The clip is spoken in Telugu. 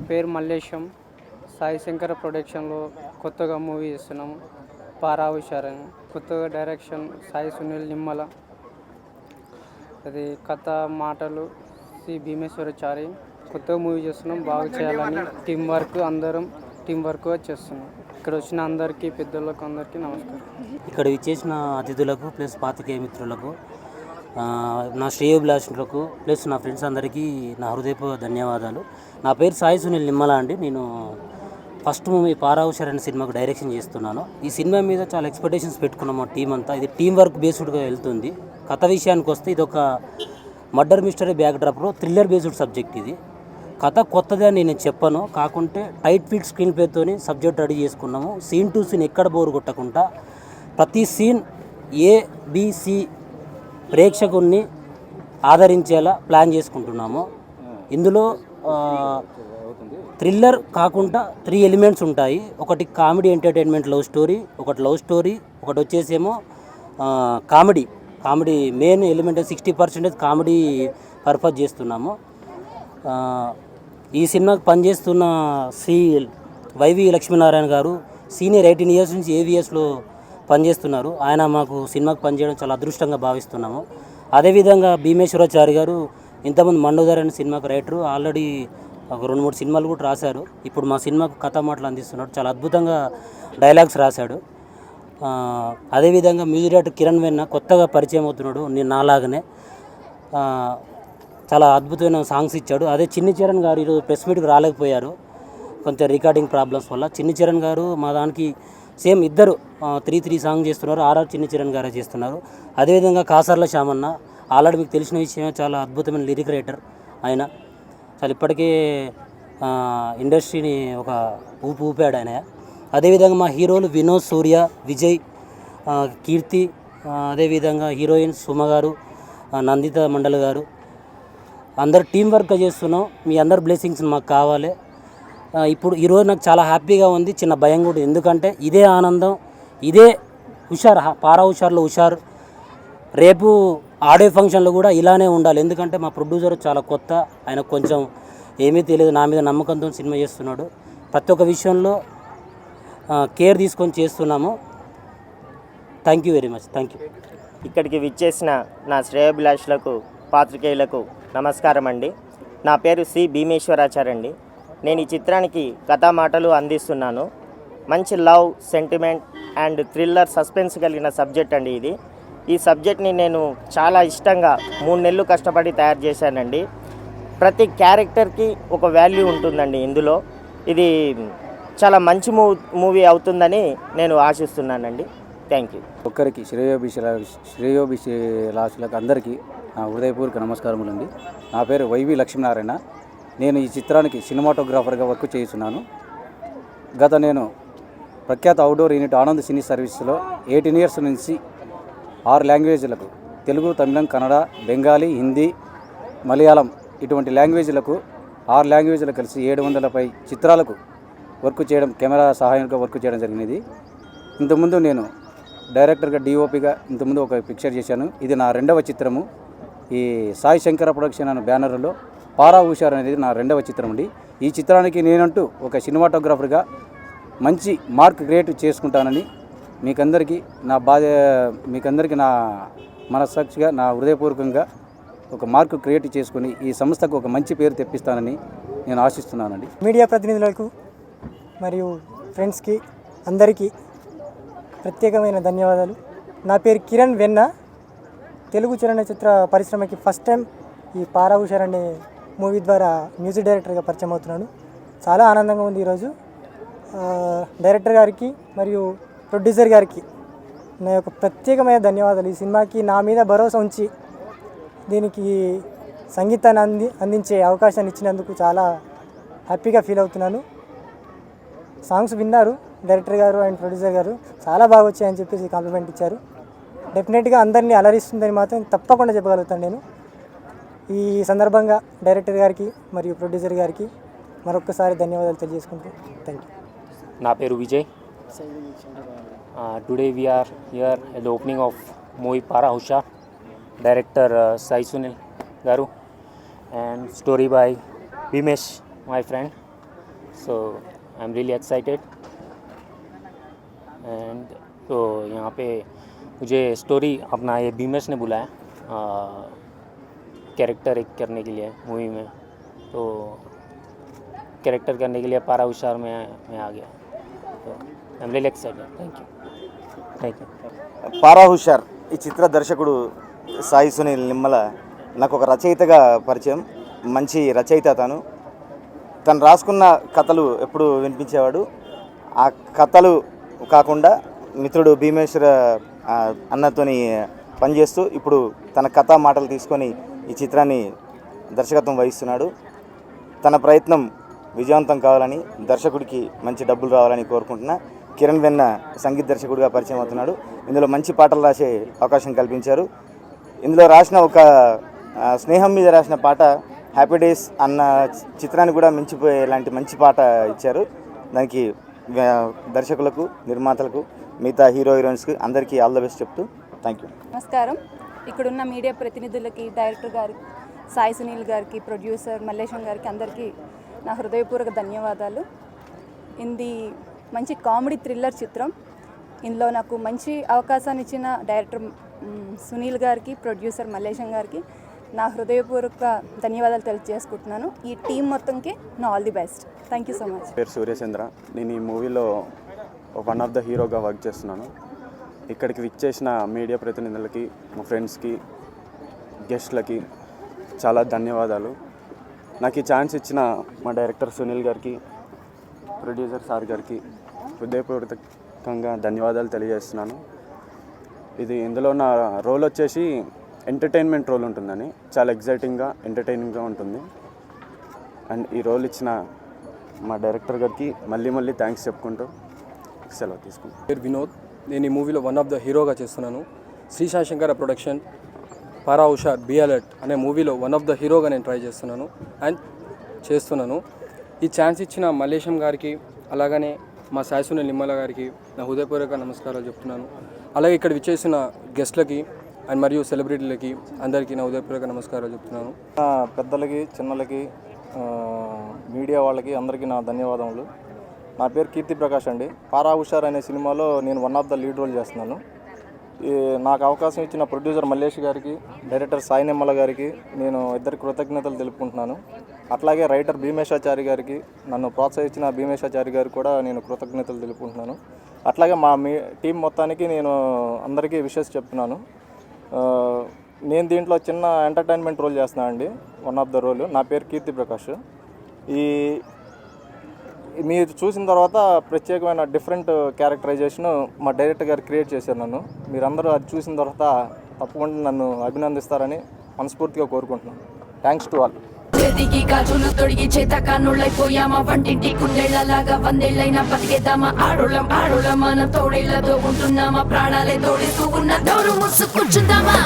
పేరు మల్లేశం. సాయి శంకర ప్రొడక్షన్లో కొత్తగా మూవీ చేస్తున్నాము. పారా హుషార్ అని. కొత్తగా డైరెక్షన్ సాయి సునీల్ నిమ్మల. అది కథ మాటలు భీమేశ్వరాచారి. కొత్తగా మూవీ చేస్తున్నాం, బాగా చేయాలని అందరం టీం వర్క్గా చేస్తున్నాం. ఇక్కడ వచ్చిన అందరికీ, పెద్దలకు అందరికీ నమస్కారం. ఇక్కడ విచ్చేసిన అతిథులకు ప్లస్ పాత్రికేయ మిత్రులకు, నా శ్రేయోభిలాషులకు ప్లస్ నా ఫ్రెండ్స్ అందరికీ నా హృదయపూర్వక ధన్యవాదాలు. నా పేరు సాయి సునీల్ నిమ్మల అండి. నేను ఫస్ట్ మూవీ పారా హుషార్ అనే సినిమాకు డైరెక్షన్ చేస్తున్నాను. ఈ సినిమా మీద చాలా ఎక్స్పెక్టేషన్స్ పెట్టుకున్నాము మా టీం అంతా. ఇది టీం వర్క్ బేస్డ్గా వెళ్తుంది. కథ విషయానికి వస్తే ఇది ఒక మర్డర్ మిస్టరీ బ్యాక్ డ్రాప్లో థ్రిల్లర్ బేస్డ్ సబ్జెక్ట్. ఇది కథ కొత్తదే అని నేను చెప్పను, కాకుంటే టైట్ ఫిట్ స్క్రీన్ ప్లేతోని సబ్జెక్ట్ రెడీ చేసుకున్నాము. సీన్ టు సీన్ ఎక్కడ బోరు కొట్టకుండా ప్రతి సీన్ ABC ప్రేక్షకుల్ని ఆదరించేలా ప్లాన్ చేసుకుంటున్నాము. ఇందులో థ్రిల్లర్ కాకుండా 3 ఎలిమెంట్స్ ఉంటాయి. ఒకటి కామెడీ ఎంటర్టైన్మెంట్ లవ్ స్టోరీ, ఒకటి వచ్చేసేమో comedy main element 60% comedy purpose చేస్తున్నాము. ఈ సినిమాకి పనిచేస్తున్న వైవి లక్ష్మీనారాయణ గారు సీనియర్ 18 years నుంచి AVSలో పనిచేస్తున్నారు. ఆయన మాకు సినిమాకి పనిచేయడం చాలా అదృష్టంగా భావిస్తున్నాము. అదేవిధంగా భీమేశ్వరాచారి గారు ఇంతకుముందు మండోదర్ అనే సినిమాకు రైటరు, ఆల్రెడీ ఒక 2-3 సినిమాలు కూడా రాశారు. ఇప్పుడు మా సినిమాకు కథ మాటలు అందిస్తున్నాడు. చాలా అద్భుతంగా డైలాగ్స్ రాశాడు. అదేవిధంగా మ్యూజిక్ డైరెక్టర్ కిరణ్ వెన్న కొత్తగా పరిచయం అవుతున్నాడు, నేను నాలాగనే. చాలా అద్భుతమైన సాంగ్స్ ఇచ్చాడు. అదే చిన్ని చరణ్ గారు ఈరోజు ప్రెస్ మీట్కి రాలేకపోయారు, కొంచెం రికార్డింగ్ ప్రాబ్లమ్స్ వల్ల. చిన్ని చరణ్ గారు మా దానికి సేమ్ ఇద్దరు 3 సాంగ్ చేస్తున్నారు. ఆర్ఆర్ చిన్ని చరణ్ గారే చేస్తున్నారు. అదేవిధంగా కాసర్ల శ్యామన్న ఆల్రెడీ మీకు తెలిసిన విషయమే, చాలా అద్భుతమైన లిరిక్ రైటర్ ఆయన. చాలా ఇప్పటికే ఇండస్ట్రీని ఒక ఊపాడు ఆయన. అదేవిధంగా మా హీరోలు వినోద్, సూర్య, విజయ్, కీర్తి, అదేవిధంగా హీరోయిన్ సుమ గారు, నందిత మండల్ గారు, అందరు టీం వర్క్గా చేస్తున్నాం. మీ అందరు బ్లెస్సింగ్స్ మాకు కావాలి. ఇప్పుడు ఈరోజు నాకు చాలా హ్యాపీగా ఉంది, చిన్న భయం కూడా. ఎందుకంటే ఇదే ఆనందం, ఇదే హుషార్, పారా హుషార్లో హుషార్ రేపు ఆడియో ఫంక్షన్లో కూడా ఇలానే ఉండాలి. ఎందుకంటే మా ప్రొడ్యూసర్ చాలా కొత్త, ఆయన కొంచెం ఏమీ తెలియదు, నా మీద నమ్మకంతో సినిమా చేస్తున్నాడు. ప్రతి ఒక్క విషయంలో కేర్ తీసుకొని చేస్తున్నాము. Thank you very much. Thank you. ఇక్కడికి విచ్చేసిన నా శ్రేయోభిలాషులకు, పాత్రికేయులకు నమస్కారం అండి. నా పేరు భీమేశ్వరాచారి అండి. నేను ఈ చిత్రానికి కథా మాటలు అందిస్తున్నాను. మంచి love, sentiment and thriller, suspense కలిగిన సబ్జెక్ట్ అండి ఇది. ఈ సబ్జెక్ట్ని నేను చాలా ఇష్టంగా 3 నెలలు కష్టపడి తయారు చేశానండి. ప్రతి క్యారెక్టర్కి ఒక వాల్యూ ఉంటుందండి ఇందులో. ఇది చాలా మంచి మూవీ అవుతుందని నేను ఆశిస్తున్నానండి. Thank you. ఒక్కరికి శ్రేయోభిలాషులకు అందరికీ నా హృదయపూర్వక నమస్కారములండి. నా పేరు వైవి లక్ష్మీనారాయణ. నేను ఈ చిత్రానికి సినిమాటోగ్రాఫర్గా వర్క్ చేస్తున్నాను. నేను ప్రఖ్యాత అవుట్డోర్ యూనిట్ ఆనంద్ సినీ సర్వీస్లో 18 years నుంచి 6 లాంగ్వేజ్లకు, తెలుగు, తమిళం, కన్నడ, బెంగాలీ, హిందీ, మలయాళం ఇటువంటి లాంగ్వేజ్లకు 6 లాంగ్వేజ్లకు కలిసి 700 పై చిత్రాలకు వర్క్ చేయడం, కెమెరా సహాయంగా వర్క్ చేయడం జరిగినది. ఇంతకుముందు నేను డైరెక్టర్గా, DOPగా ఇంతకుముందు ఒక పిక్చర్ చేశాను. ఇది నా 2వ చిత్రము. ఈ సాయి శంకర ప్రొడక్షన్ అనే బ్యానర్లో పారా హుషార్ అనేది నా 2వ చిత్రం అండి. ఈ చిత్రానికి నేనంటూ ఒక సినిమాటోగ్రాఫర్గా మంచి మార్క్ క్రియేట్ చేసుకుంటానని మీకందరికీ నా మనస్సాక్షిగా, నా హృదయపూర్వకంగా ఒక మార్క్ క్రియేట్ చేసుకుని ఈ సంస్థకు ఒక మంచి పేరు తెప్పిస్తానని నేను ఆశిస్తున్నానండి. మీడియా ప్రతినిధులకు మరియు ఫ్రెండ్స్కి అందరికీ ప్రత్యేకమైన ధన్యవాదాలు. నా పేరు కిరణ్ వెన్న. తెలుగు చలనచిత్ర పరిశ్రమకి ఫస్ట్ టైం ఈ పారా హుషార్ అనే మూవీ ద్వారా మ్యూజిక్ డైరెక్టర్గా పరిచయం అవుతున్నాను. చాలా ఆనందంగా ఉంది ఈరోజు. డైరెక్టర్ గారికి మరియు ప్రొడ్యూసర్ గారికి నా యొక్క ప్రత్యేకమైన ధన్యవాదాలు. ఈ సినిమాకి నా మీద భరోసా ఉంచి దీనికి సంగీతాన్ని అందించే అవకాశాన్ని ఇచ్చినందుకు చాలా హ్యాపీగా ఫీల్ అవుతున్నాను. సాంగ్స్ విన్నారు డైరెక్టర్ గారు అండ్ ప్రొడ్యూసర్ గారు, చాలా బాగా వచ్చాయని చెప్పేసి కాంప్లిమెంట్ ఇచ్చారు. డెఫినెట్గా అందరినీ అలరిస్తుందని మాత్రం తప్పకుండా చెప్పగలుగుతాను నేను. ఈ సందర్భంగా డైరెక్టర్ గారికి మరియు ప్రొడ్యూసర్ గారికి మరొకసారి ధన్యవాదాలు తెలియజేసుకుంటూ థ్యాంక్ యూ. నా పేరు Vijay. Today we are here at the opening of movie Para Hushar, director Sai Sunil Garu and story by Bhimesh, my friend. So I'm really excited. And तो यहाँ पे मुझे स्टोरी अपना ये बीमेश ने बुलाया कैरेक्टर एक करने के लिए मूवी में, तो कैरेक्टर करने के लिए पारा हुशार में मैं आ गया, तो I am really excited. Thank you. Para Hushar ఈ చిత్ర దర్శకుడు సాయి సునీల్ నిమ్మల నాకు ఒక రచయితగా పరిచయం. మంచి రచయిత తను రాసుకున్న కథలు ఎప్పుడు వినిపించేవాడు. ఆ కథలు కాకుండా మిత్రుడు భీమేశ్వర అన్నతోని పనిచేస్తూ ఇప్పుడు తన కథా మాటలు తీసుకొని ఈ చిత్రాన్ని దర్శకత్వం వహిస్తున్నాడు. తన ప్రయత్నం విజయవంతం కావాలని, దర్శకుడికి మంచి డబ్బులు రావాలని కోరుకుంటున్నా. కిరణ్ వెన్న సంగీత దర్శకుడిగా పరిచయం అవుతున్నాడు. ఇందులో మంచి పాటలు రాసే అవకాశం కల్పించారు. ఇందులో రాసిన ఒక స్నేహం మీద రాసిన పాట హ్యాపీ డేస్ అన్న చిత్రాన్ని కూడా మించిపోయే లాంటి మంచి పాట ఇచ్చారు. దానికి దర్శకులకు, నిర్మాతలకు, మిగతా హీరో హీరోయిన్స్కి అందరికీ ఆల్ ద బెస్ట్ చెప్తూ థ్యాంక్ యూ. నమస్కారం. ఇక్కడున్న మీడియా ప్రతినిధులకి, డైరెక్టర్ గారికి, సాయి సునీల్ గారికి, ప్రొడ్యూసర్ మల్లేశం గారికి అందరికీ నా హృదయపూర్వక ధన్యవాదాలు. ఇది మంచి కామెడీ థ్రిల్లర్ చిత్రం. ఇందులో నాకు మంచి అవకాశాన్ని ఇచ్చిన డైరెక్టర్ సునీల్ గారికి, ప్రొడ్యూసర్ మల్లేశం గారికి నా హృదయపూర్వక ధన్యవాదాలు తెలియజేసుకుంటున్నాను. ఈ టీం మొత్తంకి నా all the best. Thank you so much. పేరు సూర్యచంద్ర. నేను ఈ మూవీలో వన్ ఆఫ్ ద హీరోగా వర్క్ చేస్తున్నాను. ఇక్కడికి విచ్చేసిన మీడియా ప్రతినిధులకి, మా ఫ్రెండ్స్కి, గెస్ట్లకి చాలా ధన్యవాదాలు. నాకు ఈ ఛాన్స్ ఇచ్చిన మా డైరెక్టర్ సునీల్ గారికి, ప్రొడ్యూసర్ సార్ గారికి హృదయపూర్వకంగా ధన్యవాదాలు తెలియజేస్తున్నాను. ఇందులో నా రోల్ వచ్చేసి ఎంటర్టైన్మెంట్ రోల్ ఉంటుందని, చాలా ఎగ్జైటింగ్గా, ఎంటర్టైనింగ్గా ఉంటుంది. అండ్ ఈ రోల్ ఇచ్చిన మా డైరెక్టర్ గారికి మళ్ళీ థ్యాంక్స్ చెప్పుకుంటూ సెలవు తీసుకుంటాను. పేరు వినోద్. నేను ఈ మూవీలో వన్ ఆఫ్ ద హీరోగా చేస్తున్నాను. Shri Sai Shankara production Para Hushar be alert అనే మూవీలో వన్ ఆఫ్ ద హీరోగా నేను ట్రై చేస్తున్నాను. ఈ ఛాన్స్ ఇచ్చిన మల్లేశం గారికి, అలాగనే మా సాయి సునీల్ నిమ్మల గారికి నా హృదయపూర్వక నమస్కారాలు చెప్తున్నాను. అలాగే ఇక్కడ విచ్చేసిన గెస్ట్లకి అండ్ మరియు సెలబ్రిటీలకి అందరికీ నా హృదయపూర్వక నమస్కారాలు చెప్తున్నాను. పెద్దలకి, చిన్నలకి, మీడియా వాళ్ళకి అందరికీ నా ధన్యవాదములు. నా పేరు కీర్తి ప్రకాష్ అండి. పారా హుషార్ అనే సినిమాలో నేను one of the lead role చేస్తున్నాను. నాకు అవకాశం ఇచ్చిన ప్రొడ్యూసర్ మల్లేష్ గారికి, డైరెక్టర్ సాయి నిమ్మల గారికి నేను ఇద్దరికి కృతజ్ఞతలు తెలుపుకుంటున్నాను. అట్లాగే రైటర్ భీమేశాచారి గారికి, నన్ను ప్రోత్సహించిన భీమేశాచారి గారికి కూడా నేను కృతజ్ఞతలు తెలుపుకుంటున్నాను. అట్లాగే మా టీం మొత్తానికి నేను అందరికీ విషెస్ చెప్తున్నాను. నేను దీంట్లో చిన్న ఎంటర్టైన్మెంట్ రోల్ చేస్తున్నాను అండి, వన్ ఆఫ్ ద రోల్. నా పేరు కీర్తి ప్రకాష్. మీరు చూసిన తర్వాత ప్రత్యేకమైన డిఫరెంట్ క్యారెక్టరైజేషన్ మా డైరెక్టర్ గారు క్రియేట్ చేశారు నన్ను. మీరందరూ అది చూసిన తర్వాత తప్పకుండా నన్ను అభినందిస్తారని మనస్ఫూర్తిగా కోరుకుంటున్నాను. Thanks to all. చేతికి గాజులు తొడిగి చేత కానుళ్ళైపోయామా, వంటింటి కుండేళ్లలాగా వందేళ్ళైనా బతికేద్దామా. ఆడోళ్ళం మన తోడేళ్లతో ఉంటున్నామా, ప్రాణాలే తోడిస్తూ ఉన్న దోరు ముసుకూర్చుందామా.